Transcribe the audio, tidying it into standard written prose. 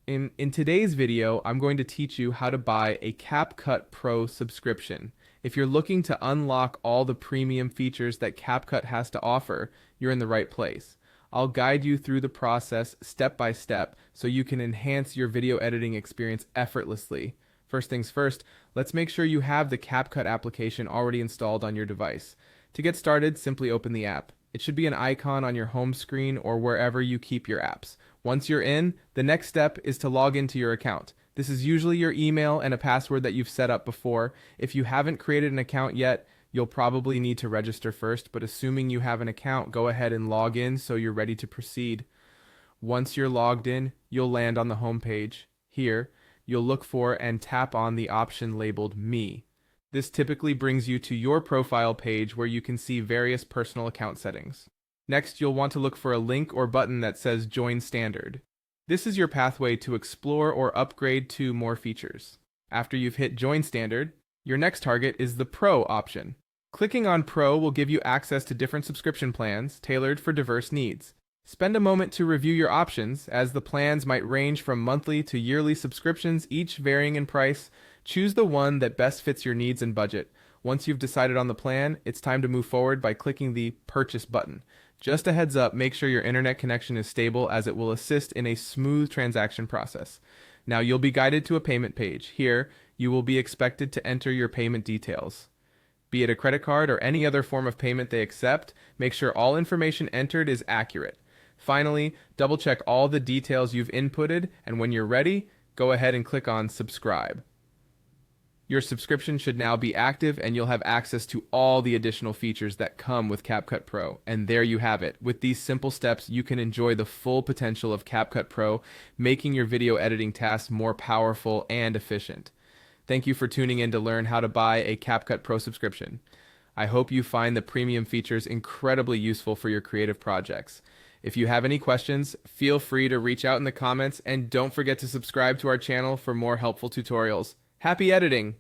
In today's video, I'm going to teach you how to buy a CapCut Pro subscription. If you're looking to unlock all the premium features that CapCut has to offer, you're in the right place. I'll guide you through the process step by step so you can enhance your video editing experience effortlessly. First things first, let's make sure you have the CapCut application already installed on your device. To get started, simply open the app. It should be an icon on your home screen or wherever you keep your apps. Once you're in, the next step is to log into your account. This is usually your email and a password that you've set up before. If you haven't created an account yet, you'll probably need to register first, but assuming you have an account, go ahead and log in so you're ready to proceed. Once you're logged in, you'll land on the home page. Here, you'll look for and tap on the option labeled Me. This typically brings you to your profile page where you can see various personal account settings. Next, you'll want to look for a link or button that says Join Standard. This is your pathway to explore or upgrade to more features. After you've hit Join Standard, your next target is the Pro option. Clicking on Pro will give you access to different subscription plans tailored for diverse needs. Spend a moment to review your options, as the plans might range from monthly to yearly subscriptions, each varying in price. Choose the one that best fits your needs and budget. Once you've decided on the plan, it's time to move forward by clicking the Purchase button. Just a heads up, make sure your internet connection is stable, as it will assist in a smooth transaction process. Now you'll be guided to a payment page. Here, you will be expected to enter your payment details. Be it a credit card or any other form of payment they accept, make sure all information entered is accurate. Finally, double check all the details you've inputted, and when you're ready, go ahead and click on Subscribe. Your subscription should now be active, and you'll have access to all the additional features that come with CapCut Pro. And there you have it. With these simple steps, you can enjoy the full potential of CapCut Pro, making your video editing tasks more powerful and efficient. Thank you for tuning in to learn how to buy a CapCut Pro subscription. I hope you find the premium features incredibly useful for your creative projects. If you have any questions, feel free to reach out in the comments, and don't forget to subscribe to our channel for more helpful tutorials. Happy editing!